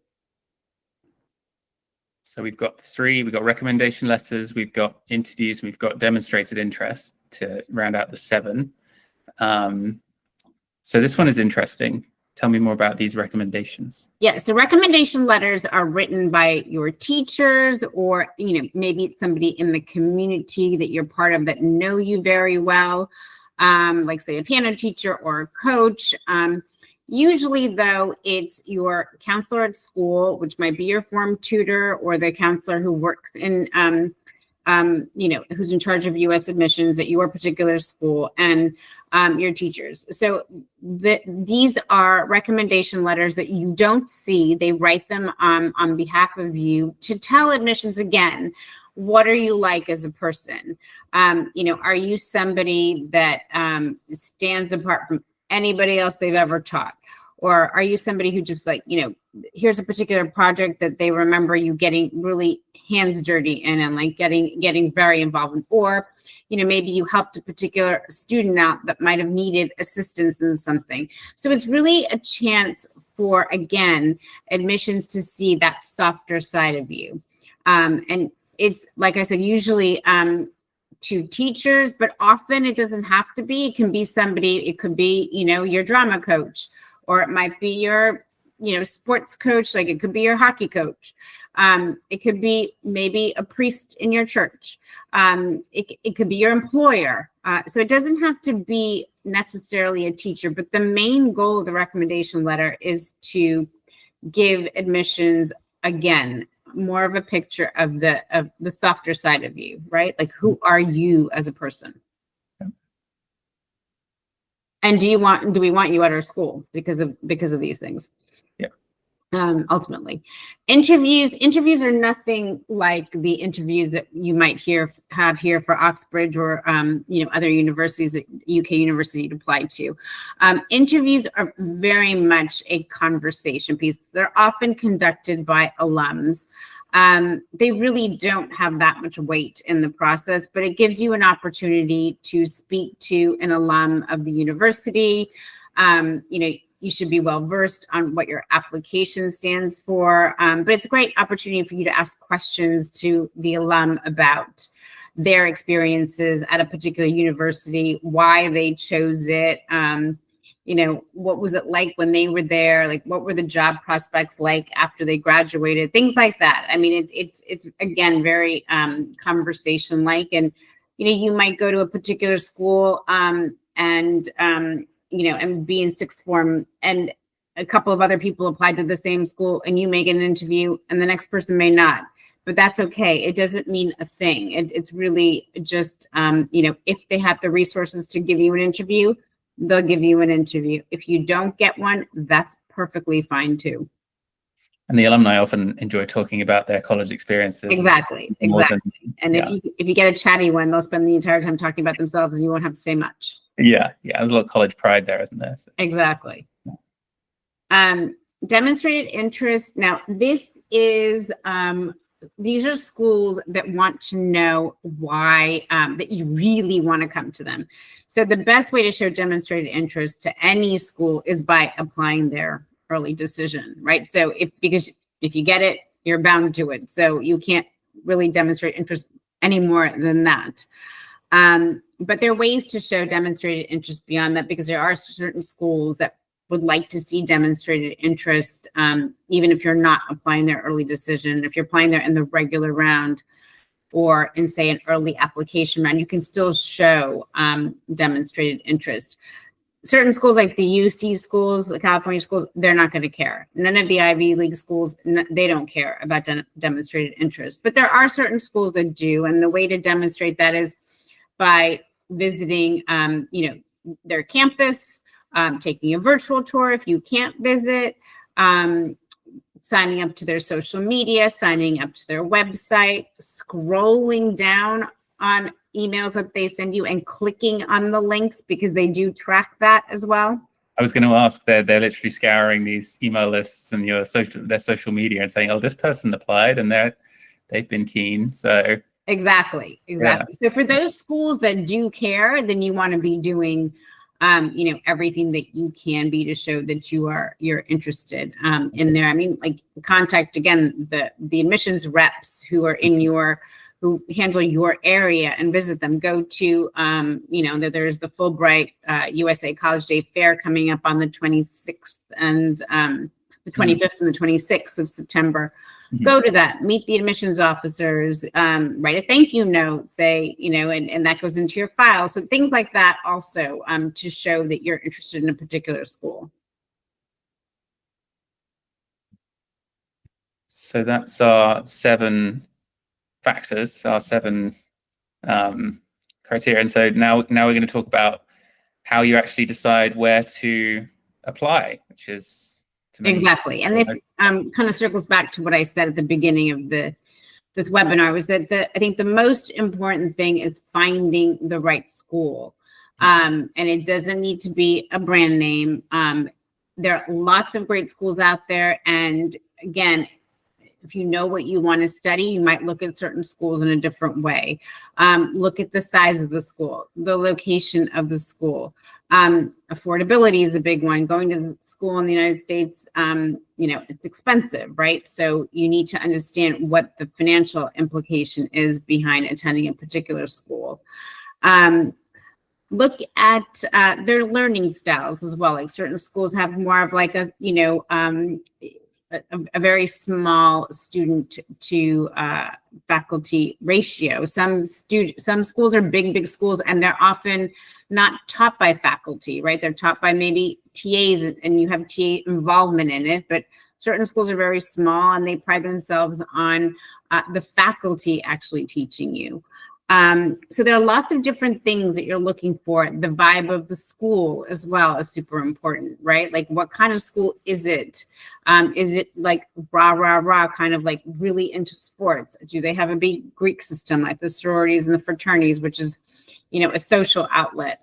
So we've got recommendation letters, we've got interviews, we've got demonstrated interest to round out the 7. So this one is interesting. Tell me more about these recommendations. Yeah, so recommendation letters are written by your teachers, or maybe somebody in the community that you're part of that know you very well, like say a piano teacher or a coach. Usually, though, it's your counselor at school, which might be your form tutor, or the counselor who works in, who's in charge of U.S. admissions at your particular school, and your teachers. So these are recommendation letters that you don't see. They write them on behalf of you to tell admissions again, what are you like as a person? Are you somebody that stands apart from anybody else they've ever taught? Or are you somebody who just here's a particular project that they remember you getting really hands dirty in and getting very involved in? Or, maybe you helped a particular student out that might have needed assistance in something. So it's really a chance for, again, admissions to see that softer side of you. And it's, like I said, usually to teachers, but often it doesn't have to be. It can be somebody, it could be, your drama coach, or it might be your, sports coach, like it could be your hockey coach. It could be maybe a priest in your church. It could be your employer. So it doesn't have to be necessarily a teacher, but the main goal of the recommendation letter is to give admissions, again, more of a picture of the softer side of you, right? Like, who are you as a person? And do we want you at our school because of these things? Yeah. Ultimately, interviews are nothing like the interviews that you might have here for Oxbridge or other universities that UK university you'd apply to. Interviews are very much a conversation piece. They're often conducted by alums. They really don't have that much weight in the process, but it gives you an opportunity to speak to an alum of the university. You should be well versed on what your application stands for, but it's a great opportunity for you to ask questions to the alum about their experiences at a particular university, why they chose it, what was it like when they were there, like what were the job prospects like after they graduated, things like that. I mean, it's again very conversation like, and you might go to a particular school and be in sixth form, and a couple of other people applied to the same school, and you may get an interview and the next person may not, but that's okay. It doesn't mean a thing. It's really just, if they have the resources to give you an interview, they'll give you an interview. If you don't get one, that's perfectly fine too. And the alumni often enjoy talking about their college experiences. Exactly. And if you get a chatty one, they'll spend the entire time talking about themselves and you won't have to say much. Yeah. There's a lot of college pride there, isn't there? So. Exactly. Demonstrated interest. Now, this is, these are schools that want to know why, that you really want to come to them. So the best way to show demonstrated interest to any school is by applying their early decision, right? So because if you get it, you're bound to it. So you can't really demonstrate interest any more than that. But there are ways to show demonstrated interest beyond that, because there are certain schools that would like to see demonstrated interest, even if you're not applying their early decision. If you're applying there in the regular round or in, say, an early application round, you can still show demonstrated interest. Certain schools like the UC schools, the California schools, they're not going to care. None of the Ivy League schools, they don't care about demonstrated interest. But there are certain schools that do, and the way to demonstrate that is by visiting, their campus, taking a virtual tour if you can't visit, signing up to their social media, signing up to their website, scrolling down on emails that they send you and clicking on the links, because they do track that as well. I was going to ask, they're literally scouring these email lists and their social media and saying, oh, this person applied and they've been keen. So exactly. Yeah. So for those schools that do care, then you want to be doing everything that you can be to show that you're interested in there. I mean, like, contact again the admissions reps who are who handle your area and visit them. Go to there's the Fulbright USA College Day Fair coming up on the 26th and the 25th and the 26th of September. Go to that, meet the admissions officers, write a thank you note, say, and that goes into your file. So things like that also to show that you're interested in a particular school. So that's our 7 factors, our 7 criteria. And so now we're going to talk about how you actually decide where to apply, which is exactly. And this kind of circles back to what I said at the beginning of this webinar, was that I think the most important thing is finding the right school. And it doesn't need to be a brand name. There are lots of great schools out there. And again, if you know what you want to study, you might look at certain schools in a different way. Look at the size of the school, the location of the school. Affordability is a big one. Going to the school in the United States, it's expensive, right? So you need to understand what the financial implication is behind attending a particular school. Look at their learning styles as well. Like, certain schools have more of like a very small student to faculty ratio. Some schools are big schools, and they're often not taught by faculty, right? They're taught by maybe TAs, and you have TA involvement in it. But certain schools are very small, and they pride themselves on the faculty actually teaching you. So there are lots of different things that you're looking for. The vibe of the school as well is super important, right? Like, what kind of school is it? Is it like rah, kind of like really into sports? Do they have a big Greek system like the sororities and the fraternities, which is, a social outlet?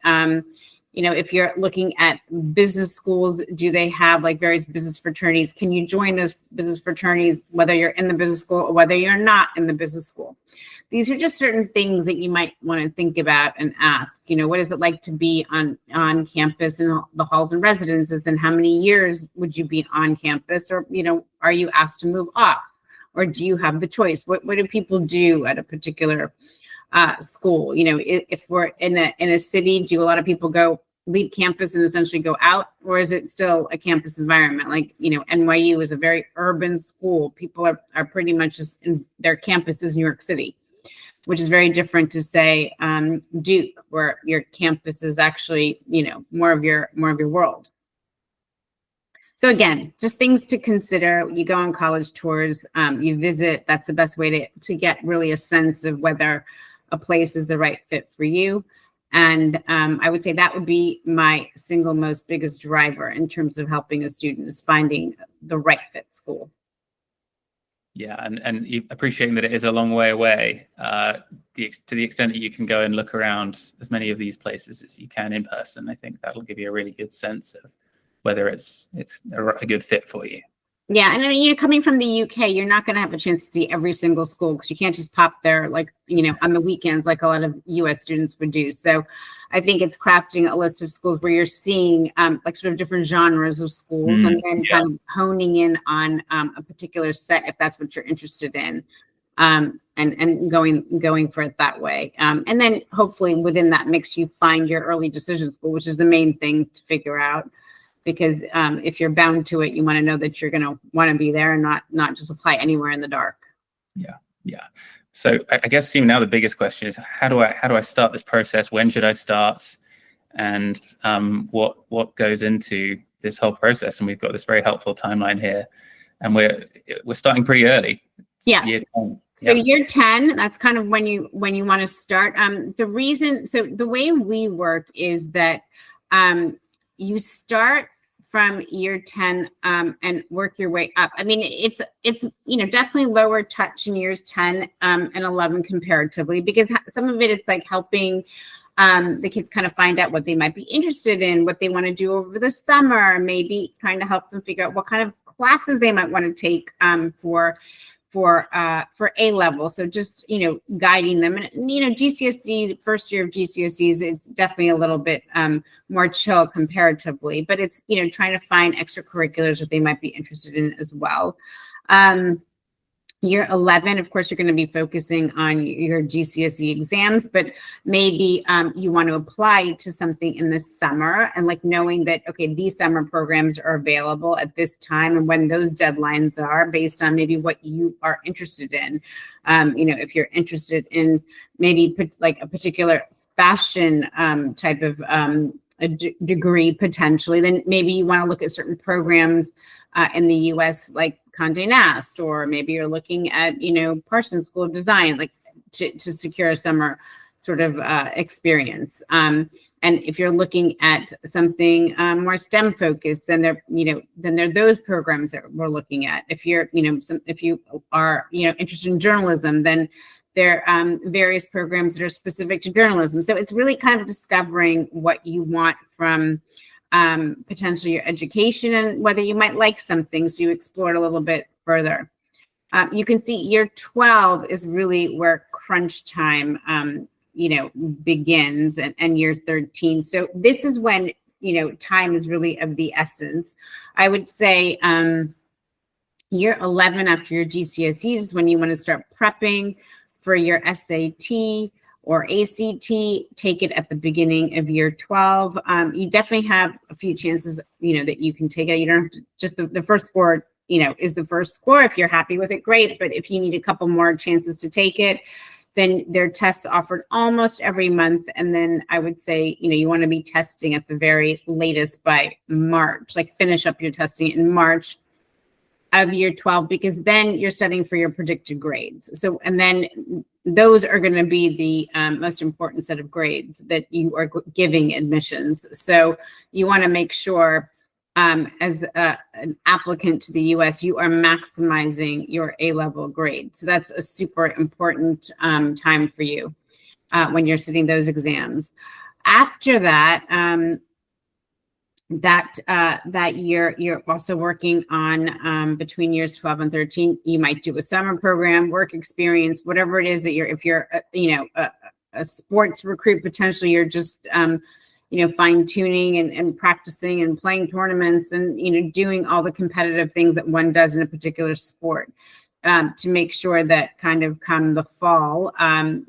If you're looking at business schools, do they have like various business fraternities? Can you join those business fraternities, whether you're in the business school or whether you're not in the business school? These are just certain things that you might want to think about and ask, what is it like to be on campus in the halls and residences, and how many years would you be on campus? Or, are you asked to move off, or do you have the choice? What do people do at a particular school? If we're in a city, do a lot of people leave campus and essentially go out, or is it still a campus environment? Like, NYU is a very urban school. People are pretty much just in their campus is New York City, which is very different to say Duke, where your campus is actually, more of your world. So again, just things to consider. You go on college tours, you visit. That's the best way to get really a sense of whether a place is the right fit for you. And I would say that would be my single most biggest driver in terms of helping a student, is finding the right fit school. Yeah, and appreciating that it is a long way away, to the extent that you can go and look around as many of these places as you can in person. I think that'll give you a really good sense of whether it's a good fit for you. Yeah, and coming from the UK, you're not going to have a chance to see every single school, because you can't just pop there like, on the weekends like a lot of US students would do. So I think it's crafting a list of schools where you're seeing like sort of different genres of schools, and then kind of honing in on a particular set if that's what you're interested in, and going for it that way. And then hopefully within that mix, you find your early decision school, which is the main thing to figure out. Because if you're bound to it, you want to know that you're going to want to be there and not just apply anywhere in the dark. Yeah. So I guess now the biggest question is, how do I start this process? When should I start? And what goes into this whole process? And we've got this very helpful timeline here, and we're starting pretty early. Yeah. Year 10. So year 10, that's kind of when you want to start. The way we work is that You start from year 10 and work your way up. I mean, it's definitely lower touch in years 10 and 11 comparatively, because some of it, it's like helping the kids kind of find out what they might be interested in, what they want to do over the summer, maybe kind of help them figure out what kind of classes they might want to take for A level. So just, guiding them. And, GCSE, first year of GCSEs, it's definitely a little bit more chill comparatively, but it's, trying to find extracurriculars that they might be interested in as well. Year 11, of course, you're going to be focusing on your GCSE exams, but maybe you want to apply to something in the summer, and like knowing that, okay, these summer programs are available at this time and when those deadlines are, based on maybe what you are interested in. If you're interested in maybe like a particular fashion type of a degree potentially, then maybe you want to look at certain programs in the US, like Condé Nast, or maybe you're looking at, Parsons School of Design, like to secure a summer sort of experience. And if you're looking at something more STEM focused, then there are those programs that we're looking at. If you're, if you are, interested in journalism, then there are various programs that are specific to journalism. So it's really kind of discovering what you want from potentially your education and whether you might like something, so you explore it a little bit further. You can see year 12 is really where crunch time, begins, and year 13. So this is when, time is really of the essence. I would say year 11 after your GCSEs is when you want to start prepping for your SAT or ACT. Take it at the beginning of year 12. You definitely have a few chances, that you can take it. You don't have to just the first score, is the first score. If you're happy with it, great. But if you need a couple more chances to take it, then there are tests offered almost every month. And then I would say, you want to be testing at the very latest by March, like finish up your testing in March of year 12, because then you're studying for your predicted grades. So, and then those are going to be the most important set of grades that you are giving admissions. So you want to make sure as an applicant to the US, you are maximizing your A-level grade. So that's a super important time for you when you're sitting those exams. After that, that year, you're also working on between years 12 and 13, you might do a summer program, work experience, whatever it is that if you're a sports recruit, potentially you're just fine tuning and practicing and playing tournaments and doing all the competitive things that one does in a particular sport, to make sure that kind of come the fall, when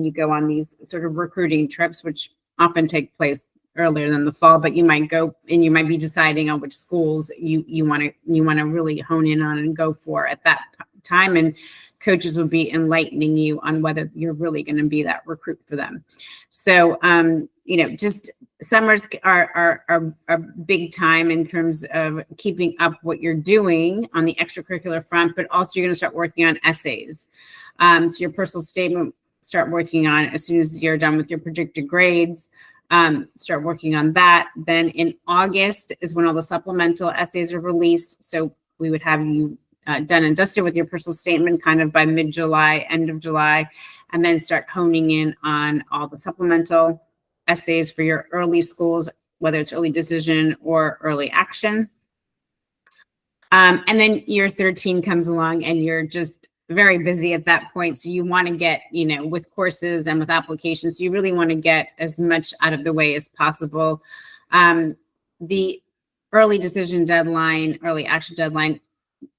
you go on these sort of recruiting trips, which often take place earlier than the fall, but you might go and you might be deciding on which schools you want to really hone in on and go for at that time, and coaches will be enlightening you on whether you're really going to be that recruit for them. So just summers are a big time in terms of keeping up what you're doing on the extracurricular front, but also you're going to start working on essays. So your personal statement, start working on as soon as you're done with your predicted grades. Start working on that. Then in August is when all the supplemental essays are released. So we would have you done and dusted with your personal statement kind of by mid-July, end of July, and then start honing in on all the supplemental essays for your early schools, whether it's early decision or early action. And then year 13 comes along and you're just very busy at that point. So you want to get, with courses and with applications, you really want to get as much out of the way as possible. The early decision deadline, early action deadline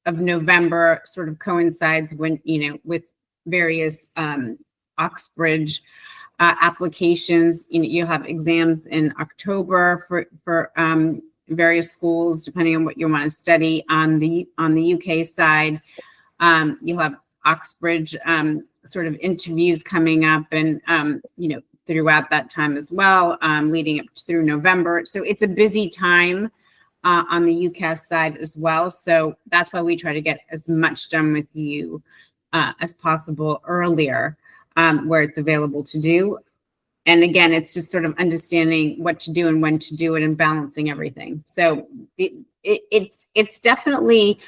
of November sort of coincides when, with various Oxbridge applications. You'll have exams in October for various schools, depending on what you want to study. On the UK side, you'll have Oxbridge sort of interviews coming up, and throughout that time as well, leading up through November. So it's a busy time on the UCAS side as well. So that's why we try to get as much done with you as possible earlier, where it's available to do. again, it's just sort of understanding what to do and when to do it and balancing everything. So it's definitely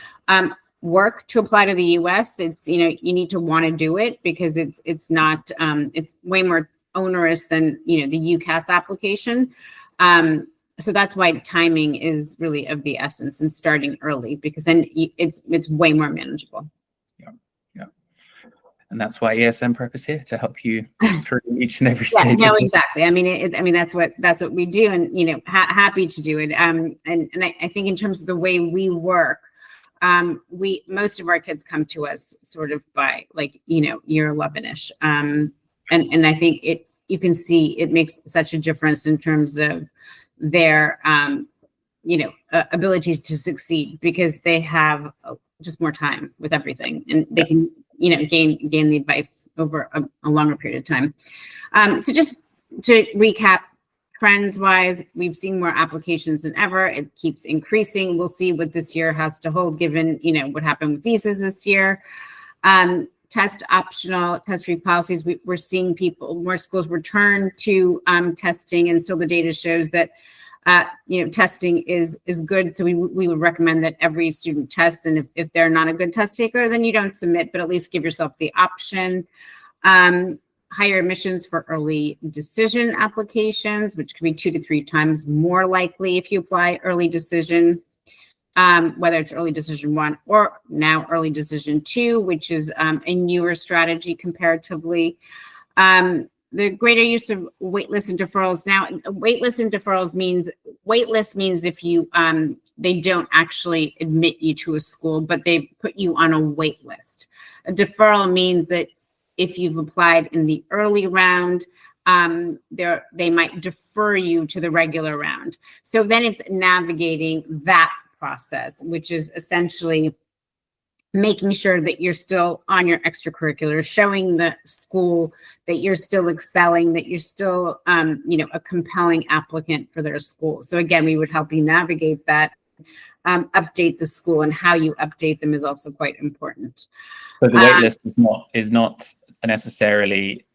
work to apply to the US. It's, you need to want to do it because it's not, it's way more onerous than, the UCAS application. So that's why timing is really of the essence and starting early, because then it's way more manageable. Yeah. And that's why ESM Prep is here, to help you through each and every stage. No, exactly. I mean, that's what we do, and happy to do it. And I think in terms of the way we work, most of our kids come to us sort of by year 11ish, and I think you can see it makes such a difference in terms of their abilities to succeed, because they have just more time with everything, and they can gain the advice over a longer period of time. So just to recap, trends wise, we've seen more applications than ever. It keeps increasing. We'll see what this year has to hold, given what happened with visas this year. Test optional, test-free policies. We're seeing more schools return to testing, and still the data shows that testing is good. So we would recommend that every student tests, and if they're not a good test taker, then you don't submit, but at least give yourself the option. Higher admissions for early decision applications, which could be 2 to 3 times more likely if you apply early decision, whether it's early decision 1 or now early decision 2, which is a newer strategy comparatively. The greater use of waitlist and deferrals. Now, waitlist and deferrals means if you they don't actually admit you to a school, but they put you on a wait list. A deferral means that if you've applied in the early round, they might defer you to the regular round. So then it's navigating that process, which is essentially making sure that you're still on your extracurriculars, showing the school that you're still excelling, that you're still, a compelling applicant for their school. So again, we would help you navigate that. Update the school, and how you update them is also quite important. So the wait list is not necessarily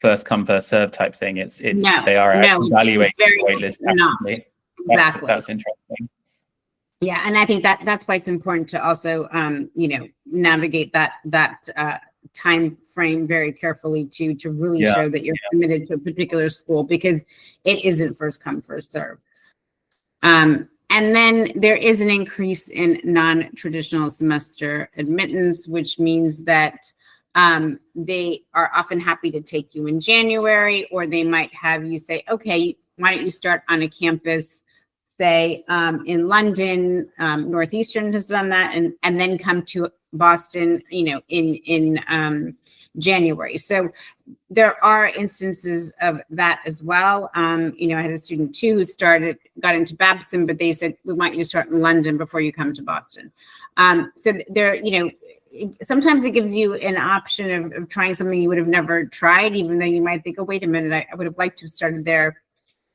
first come first serve type thing. They are evaluating the wait list actively. Exactly. That's interesting. Yeah, and I think that's why it's important to also navigate that time frame very carefully to really show that you're committed to a particular school, because it isn't first come first serve. And then there is an increase in non-traditional semester admittance, which means that they are often happy to take you in January, or they might have you say, okay, why don't you start on a campus, say in London. Northeastern has done that, and then come to Boston, in January. So there are instances of that as well. I had a student too who got into Babson, but they said, we want you to start in London before you come to Boston. So there, sometimes it gives you an option of trying something you would have never tried, even though you might think, oh, wait a minute, I would have liked to have started there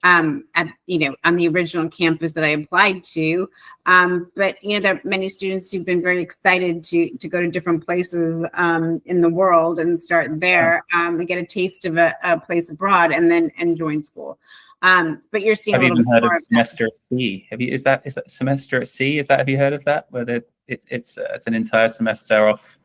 on the original campus that I applied to. But there are many students who've been very excited to go to different places in the world and start there, and get a taste of a place abroad, and join school. But you're seeing. Have you even heard of semester at sea? Is that semester at sea? Have you heard of that? Where it's an entire semester off.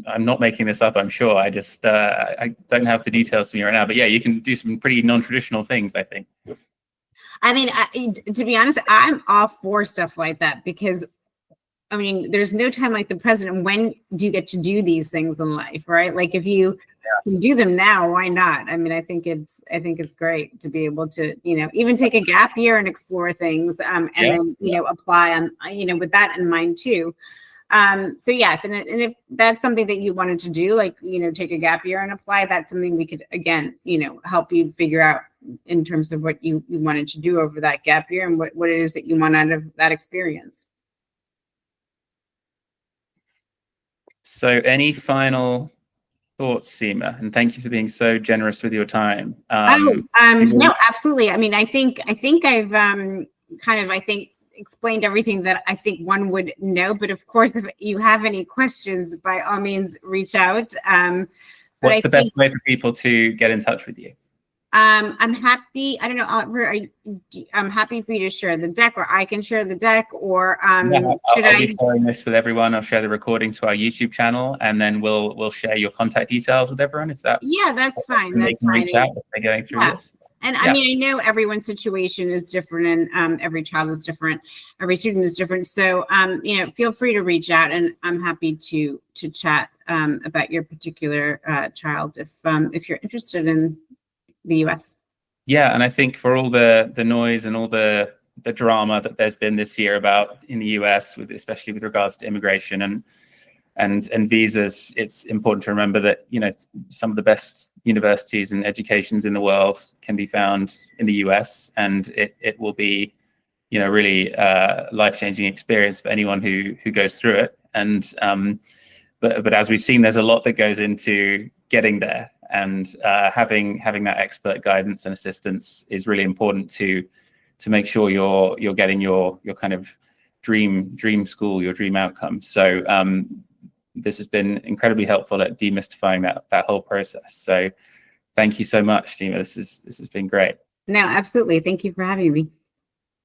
I'm not making this up, I'm sure. I just I don't have the details to me right now. But yeah, you can do some pretty non-traditional things, I think. I mean, to be honest, I'm all for stuff like that, because there's no time like the present. When do you get to do these things in life, right? Like if you can do them now, why not? I think it's great to be able to, even take a gap year and explore things, and then, apply on, with that in mind too. So yes, and if that's something that you wanted to do, like, take a gap year and apply, that's something we could, again, help you figure out in terms of what you wanted to do over that gap year, and what it is that you want out of that experience. So any final thoughts, Seema? And thank you for being so generous with your time. No, absolutely. I think I've explained everything that I think one would know. But of course, if you have any questions, by all means, reach out. What's the best way for people to get in touch with you? I'm happy. I don't know, Oliver, I'm happy for you to share the deck, or I can share the deck, or I'll be sharing this with everyone. I'll share the recording to our YouTube channel, and then we'll share your contact details with everyone. If that, yeah, that's fine. They can reach out if they're going through this. And I mean, I know everyone's situation is different, and every child is different, every student is different. So, you know, feel free to reach out, and I'm happy to chat about your particular child if you're interested in the US. Yeah, and I think for all the noise and all the drama that there's been this year about in the US, especially with regards to immigration and visas, it's important to remember that, you know, some of the best universities and educations in the world can be found in the US, and it will be, you know, really life-changing experience for anyone who goes through it. And but as we've seen, there's a lot that goes into getting there, and having that expert guidance and assistance is really important to make sure you're getting your kind of dream school, your dream outcome. So this has been incredibly helpful at demystifying that whole process. So thank you so much, Seema. This has been great. No, absolutely. Thank you for having me.